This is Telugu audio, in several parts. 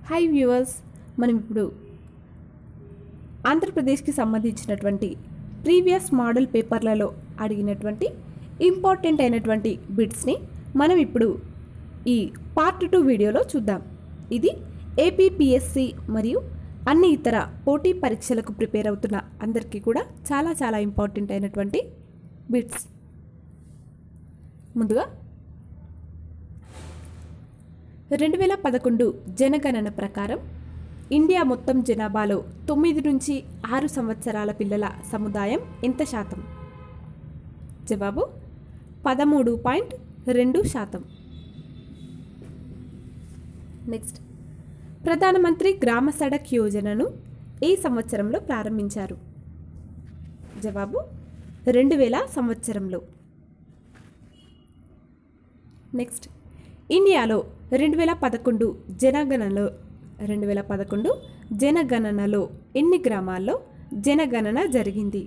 హాయ్ వ్యూవర్స్, మనం ఇప్పుడు ఆంధ్రప్రదేశ్కి సంబంధించినటువంటి ప్రీవియస్ మోడల్ పేపర్లలో అడిగినటువంటి ఇంపార్టెంట్ అయినటువంటి బిట్స్ని మనం ఇప్పుడు ఈ పార్ట్ 2 వీడియోలో చూద్దాం. ఇది ఏపీపీఎస్సి మరియు అన్ని ఇతర పోటీ పరీక్షలకు ప్రిపేర్ అవుతున్న అందరికీ కూడా చాలా ఇంపార్టెంట్ అయినటువంటి బిట్స్. ముందుగా 2011 జనగణన ప్రకారం ఇండియా మొత్తం జనాభాలో 9 నుంచి 6 సంవత్సరాల పిల్లల సముదాయం ఎంత శాతం? జవాబు 13.2%. నెక్స్ట్, ప్రధానమంత్రి గ్రామ సడక్ యోజనను ఏ సంవత్సరంలో ప్రారంభించారు? జవాబు 2000 సంవత్సరంలో. నెక్స్ట్, ఇండియాలో 2011 జనగణనలో ఎన్ని గ్రామాల్లో జనగణన జరిగింది?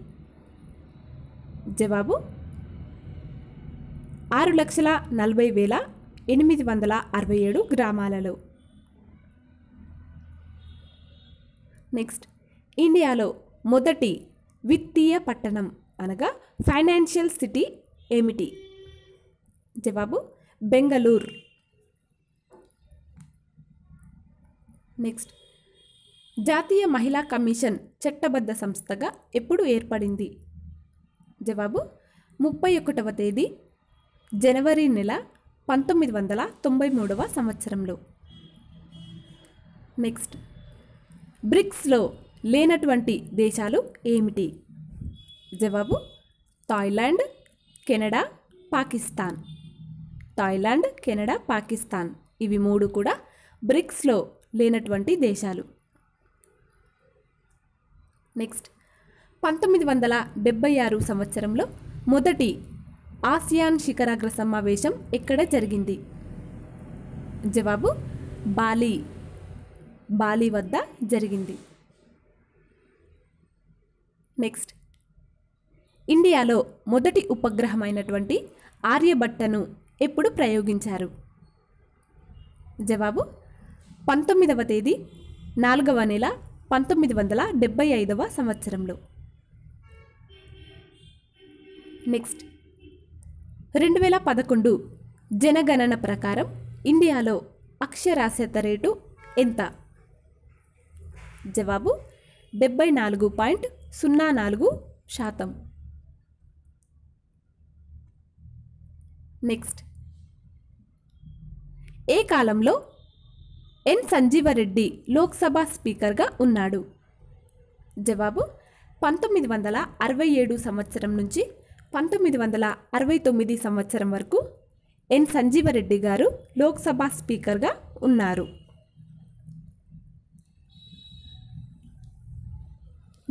జవాబు 6,40,867 గ్రామాలలో. నెక్స్ట్, ఇండియాలో మొదటి విత్తీయ పట్టణం అనగా ఫైనాన్షియల్ సిటీ ఏమిటి? జవాబు బెంగళూరు. నెక్స్ట్, జాతీయ మహిళా కమిషన్ చట్టబద్ధ సంస్థగా ఎప్పుడు ఏర్పడింది? జవాబు 31వ తేదీ జనవరి నెల 1993వ సంవత్సరంలో. నెక్స్ట్, బ్రిక్స్లో లేనటువంటి దేశాలు ఏమిటి? జవాబు Thailand, Canada, Pakistan. Thailand, Canada, Pakistan ఇవి 3 కూడా బ్రిక్స్లో లేనటువంటి దేశాలు. నెక్స్ట్, 1976 సంవత్సరంలో మొదటి ఆసియాన్ శిఖరాగ్ర సమావేశం ఎక్కడ జరిగింది? జవాబు బాలి వద్ద జరిగింది. నెక్స్ట్, ఇండియాలో మొదటి ఉపగ్రహమైనటువంటి ఆర్యభట్టను ఎప్పుడు ప్రయోగించారు? జవాబు 19వ తేదీ 4వ నెల 1975వ సంవత్సరంలో. నెక్స్ట్, 2011 జనగణన ప్రకారం ఇండియాలో అక్షరాస్యత రేటు ఎంత? జవాబు 74.04%. నెక్స్ట్, ఏ కాలంలో ఎన్ సంజీవరెడ్డి లోక్సభ స్పీకర్గా ఉన్నాడు? జవాబు 1967 సంవత్సరం నుంచి 1969 సంవత్సరం వరకు ఎన్ సంజీవరెడ్డి గారు లోక్సభ స్పీకర్గా ఉన్నారు.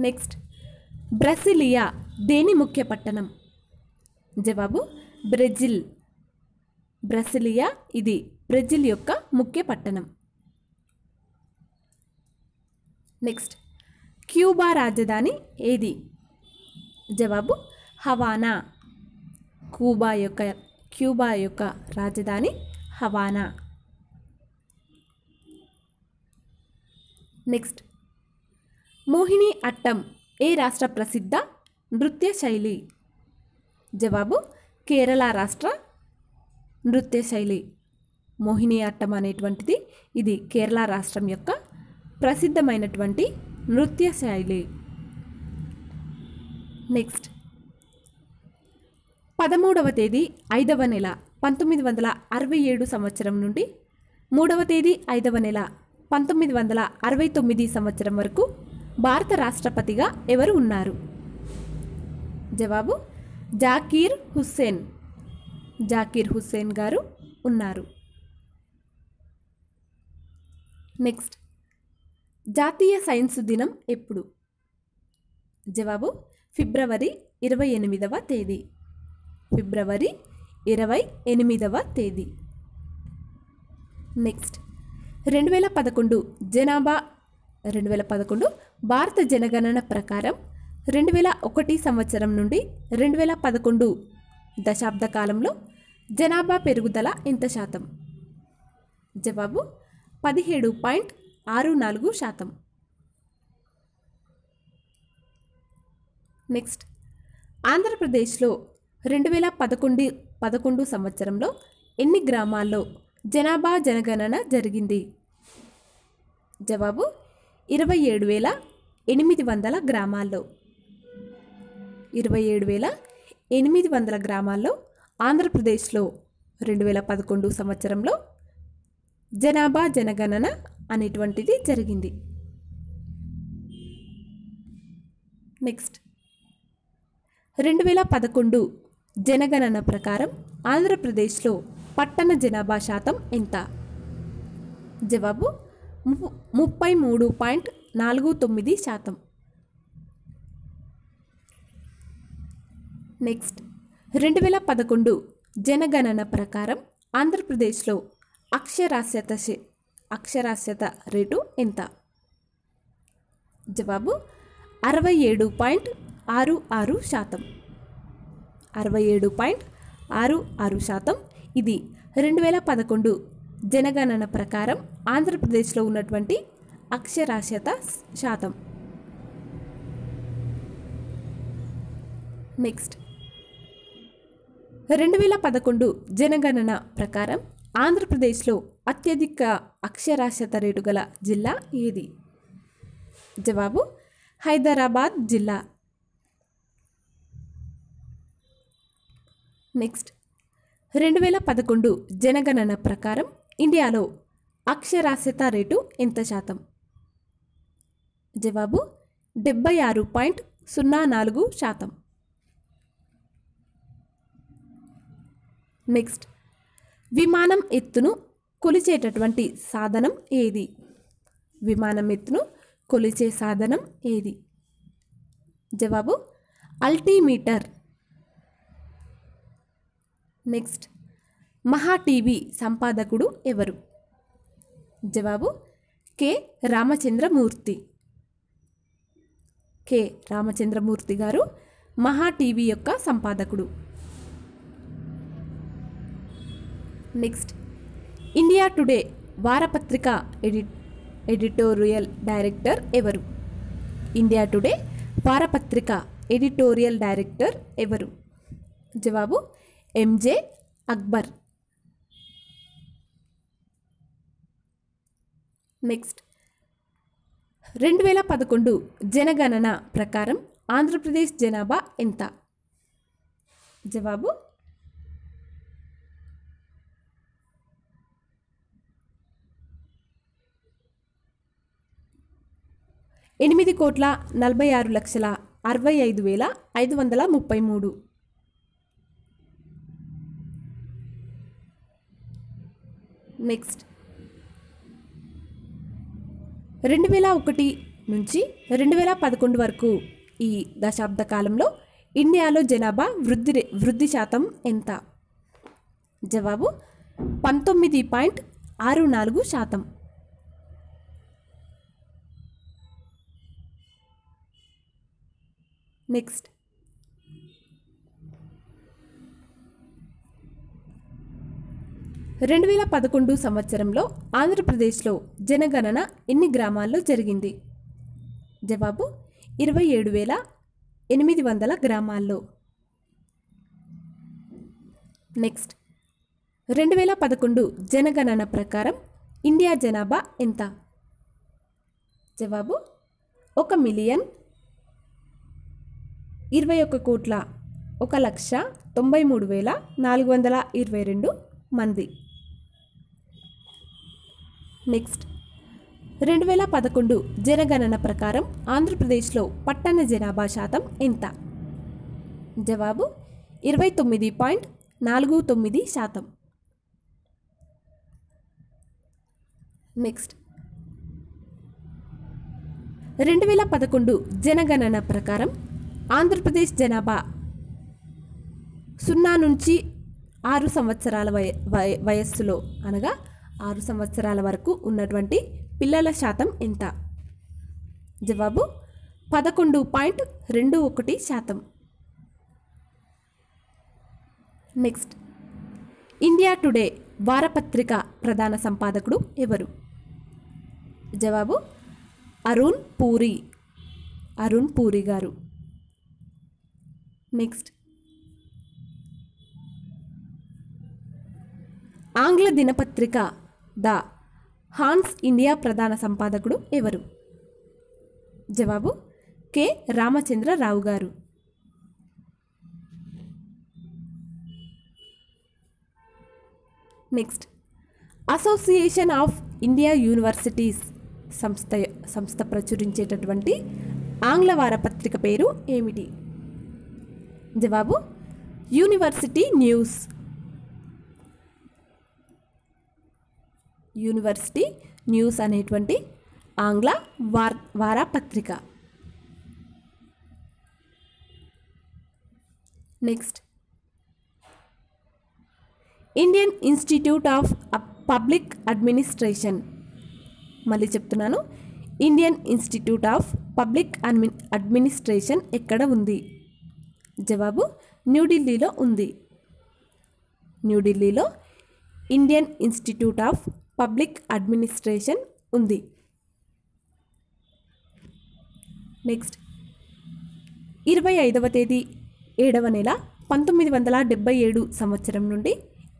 నెక్స్ట్, బ్రసిలియా దేని ముఖ్య పట్టణం? జవాబు బ్రెజిల్. బ్రసిలియా ఇది బ్రెజిల్ యొక్క ముఖ్య పట్టణం. నెక్స్ట్, క్యూబా రాజధాని ఏది? జవాబు హవానా. క్యూబా యొక్క రాజధాని హవానా. నెక్స్ట్, మోహిని అట్టం ఏ రాష్ట్ర ప్రసిద్ధ నృత్య శైలి? జవాబు కేరళ రాష్ట్ర నృత్య శైలి. మోహిని అట్టం అనేటువంటిది ఇది కేరళ రాష్ట్రం యొక్క ప్రసిద్ధమైనటువంటి నృత్య శైలి. నెక్స్ట్, 13వ తేదీ 5వ నెల 1967 సంవత్సరం నుండి 3వ తేదీ 5వ నెల 1969 సంవత్సరం వరకు భారత రాష్ట్రపతిగా ఎవరు ఉన్నారు? జవాబు జాకీర్ హుస్సేన్ గారు ఉన్నారు. నెక్స్ట్, జాతీయ సైన్స్ దినం ఎప్పుడు? జవాబు ఫిబ్రవరి 28వ తేదీ. ఫిబ్రవరి 28వ తేదీ. నెక్స్ట్, 2011 భారత జనగణన ప్రకారం 2001 సంవత్సరం నుండి 2011 దశాబ్ద కాలంలో జనాభా పెరుగుదల ఎంత శాతం? జవాబు 17.6%. 0.64%. నెక్స్ట్, ఆంధ్రప్రదేశ్లో 2011 సంవత్సరంలో ఎన్ని గ్రామాల్లో జనాభా జనగణన జరిగింది? జవాబు 27,800 గ్రామాల్లో. 27,800 గ్రామాల్లో ఆంధ్రప్రదేశ్లో 2011 సంవత్సరంలో జనాభా జనగణన అనేటువంటిది జరిగింది. నెక్స్ట్, 2011 జనగణన ప్రకారం ఆంధ్రప్రదేశ్లో పట్టణ జనాభా శాతం ఎంత? జవాబు 33.49%. నెక్స్ట్, 2011 జనగణన ప్రకారం ఆంధ్రప్రదేశ్లో అక్షరాస్యత రేటు ఎంత? జవాబు 67.66%. 67.66%. ఇది 2011 జనగణన ప్రకారం ఆంధ్రప్రదేశ్లో ఉన్నటువంటి అక్షరాస్యత శాతం. నెక్స్ట్, 2011 జనగణన ప్రకారం ఆంధ్రప్రదేశ్లో అత్యధిక అక్షరాస్యత రేటు గల జిల్లా ఏది? జవాబు హైదరాబాద్ జిల్లా. నెక్స్ట్, 2011 జనగణన ప్రకారం ఇండియాలో అక్షరాస్యత రేటు ఎంత శాతం? జవాబు 76.04%. నెక్స్ట్, విమానం ఎత్తును కొలిచేటటువంటి సాధనం ఏది? విమానం ఎత్తును కొలిచే సాధనం ఏది? జవాబు అల్టీమీటర్. నెక్స్ట్, మహా టీవీ సంపాదకుడు ఎవరు? జవాబు కె రామచంద్రమూర్తి. కె రామచంద్రమూర్తి గారు మహా టీవీ యొక్క సంపాదకుడు. నెక్స్ట్, ఇండియా టుడే వారపత్రిక ఎడిటోరియల్ డైరెక్టర్ ఎవరు? ఇండియా టుడే వారపత్రిక ఎడిటోరియల్ డైరెక్టర్ ఎవరు? జవాబు ఎంజే అక్బర్. నెక్స్ట్, 2011 జనగణన ప్రకారం ఆంధ్రప్రదేశ్ జనాభా ఎంత? జవాబు 8,46,65,533. నెక్స్ట్, 2001 నుంచి 2011 వరకు ఈ దశాబ్ద కాలంలో ఇండియాలో జనాభా వృద్ధి శాతం ఎంత? జవాబు 19.64%. నెక్స్ట్, 2011 సంవత్సరంలో ఆంధ్రప్రదేశ్లో జనగణన ఎన్ని గ్రామాల్లో జరిగింది? జవాబు 27,800 గ్రామాల్లో. నెక్స్ట్, 2011 జనగణన ప్రకారం ఇండియా జనాభా ఎంత? జవాబు 1,21,1,93,422 మంది. నెక్స్ట్, 2011 జనగణన ప్రకారం ఆంధ్రప్రదేశ్లో పట్టణ జనాభా శాతం ఎంత? జవాబు 29.49%. నెక్స్ట్, 2011 జనగణన ప్రకారం ఆంధ్రప్రదేశ్ జనాభా 0 నుంచి 6 సంవత్సరాల వయస్సులో అనగా 6 సంవత్సరాల వరకు ఉన్నటువంటి పిల్లల శాతం ఎంత? జవాబు 11.21%. నెక్స్ట్, ఇండియా టుడే వారపత్రిక ప్రధాన సంపాదకుడు ఎవరు? జవాబు అరుణ్ పూరి, అరుణ్ పూరి గారు. నెక్స్ట్, ఆంగ్ల దినపత్రిక ద హాన్స్ ఇండియా ప్రధాన సంపాదకుడు ఎవరు? జవాబు కె రామచంద్రరావు గారు. Next, association of India universities సంస్థ ప్రచురించేటటువంటి ఆంగ్ల వారపత్రిక పేరు ఏమిటి? జవాబు యూనివర్సిటీ న్యూస్, యూనివర్సిటీ న్యూస్ అనేటువంటి ఆంగ్ల వారపత్రిక. Next, Indian institute of public administration, మళ్ళీ చెప్తున్నాను, Indian institute of public administration ఎక్కడ ఉంది? జవాబు న్యూఢిల్లీలో ఉంది. న్యూఢిల్లీలో Indian institute of public administration ఉంది. నెక్స్ట్, 25వ తేదీ 7వ నెల 1977 సంవత్సరం నుండి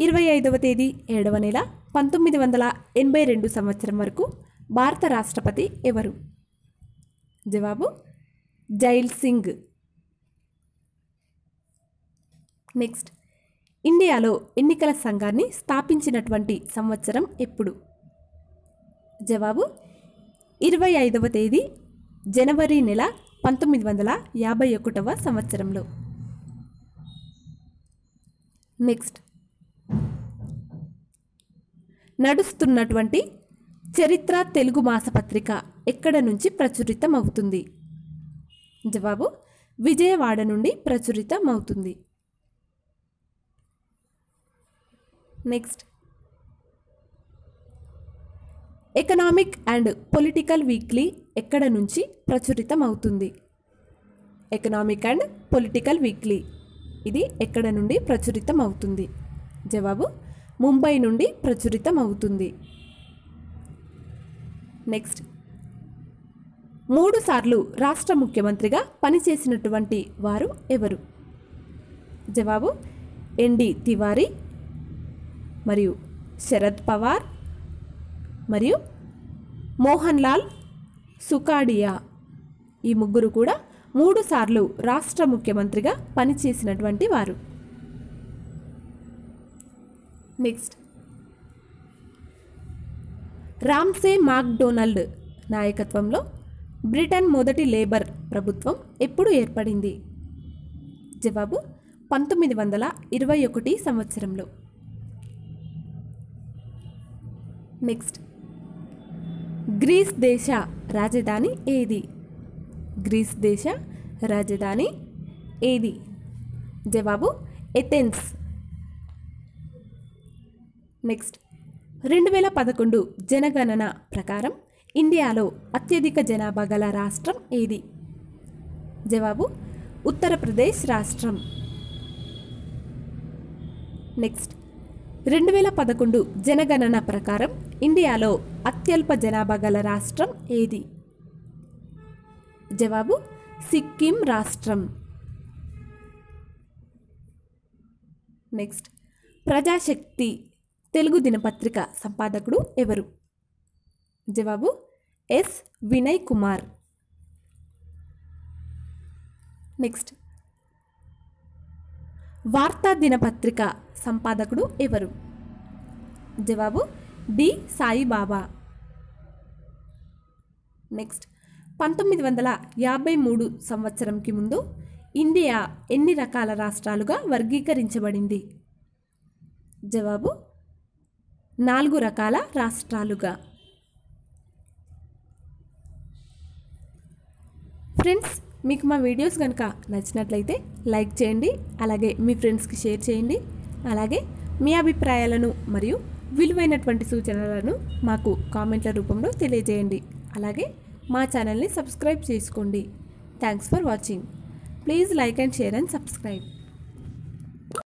25వ తేదీ 7వ నెల 1982 సంవత్సరం వరకు భారత రాష్ట్రపతి ఎవరు? జవాబు జైల్ సింగ్. నెక్స్ట్, ఇండియాలో ఎన్నికల సంఘాన్ని స్థాపించినటువంటి సంవత్సరం ఎప్పుడు? జవాబు 25వ తేదీ జనవరి నెల 1951వ సంవత్సరంలో. నెక్స్ట్, నడుస్తున్నటువంటి చరిత్ర తెలుగు మాసపత్రిక ఎక్కడ నుంచి ప్రచురితం అవుతుంది? జవాబు విజయవాడ నుండి ప్రచురితం అవుతుంది. Next, economic and political weekly ఎక్కడ నుంచి ప్రచురితం అవుతుంది? ఎకనామిక్ అండ్ పొలిటికల్ వీక్లీ ఇది ఎక్కడ నుండి ప్రచురితం అవుతుంది? జవాబు ముంబై నుండి ప్రచురితం అవుతుంది. నెక్స్ట్, 3 సార్లు రాష్ట్ర ముఖ్యమంత్రిగా పనిచేసినటువంటి వారు ఎవరు? జవాబు ఎన్డి తివారీ మరియు శరద్ పవార్ మరియు మోహన్ లాల్ సుకాడియా. ఈ ముగ్గురు కూడా 3 సార్లు రాష్ట్ర ముఖ్యమంత్రిగా పనిచేసినటువంటి వారు. నెక్స్ట్, రామ్సే మాక్డొనాల్డ్ నాయకత్వంలో బ్రిటన్ మొదటి లేబర్ ప్రభుత్వం ఎప్పుడు ఏర్పడింది? జవాబు 1921 సంవత్సరంలో. నెక్స్ట్, గ్రీస్ దేశ రాజధాని ఏది? గ్రీస్ దేశ రాజధాని ఏది? జవాబు ఎథెన్స్. నెక్స్ట్, 2011 జనగణన ప్రకారం ఇండియాలో అత్యధిక జనాభా గల రాష్ట్రం ఏది? జవాబు ఉత్తరప్రదేశ్ రాష్ట్రం. నెక్స్ట్, 2011 జనగణన ప్రకారం ఇండియాలో అత్యల్ప జనాభా గల రాష్ట్రం ఏది? జవాబు సిక్కిం రాష్ట్రం. నెక్స్ట్, ప్రజాశక్తి తెలుగు దినపత్రిక సంపాదకుడు ఎవరు? జవాబు ఎస్ వినయ్ కుమార్. నెక్స్ట్, వార్తా దినపత్రిక సంపాదకుడు ఎవరు? జవాబు డి సాయిబాబా. నెక్స్ట్, 1953 సంవత్సరంకి ముందు ఇండియా ఎన్ని రకాల రాష్ట్రాలుగా వర్గీకరించబడింది? జవాబు 4 రకాల రాష్ట్రాలుగా. ఫ్రెండ్స్, మీకు మా వీడియోస్ కనుక నచ్చినట్లయితే లైక్ చేయండి, అలాగే మీ ఫ్రెండ్స్కి షేర్ చేయండి, అలాగే మీ అభిప్రాయాలను మరియు విలువైనటువంటి సూచనలను మాకు కామెంట్ల రూపంలో తెలియజేయండి. అలాగే మా ఛానల్ని సబ్స్క్రైబ్ చేసుకోండి. Thanks for watching. Please like and share and subscribe.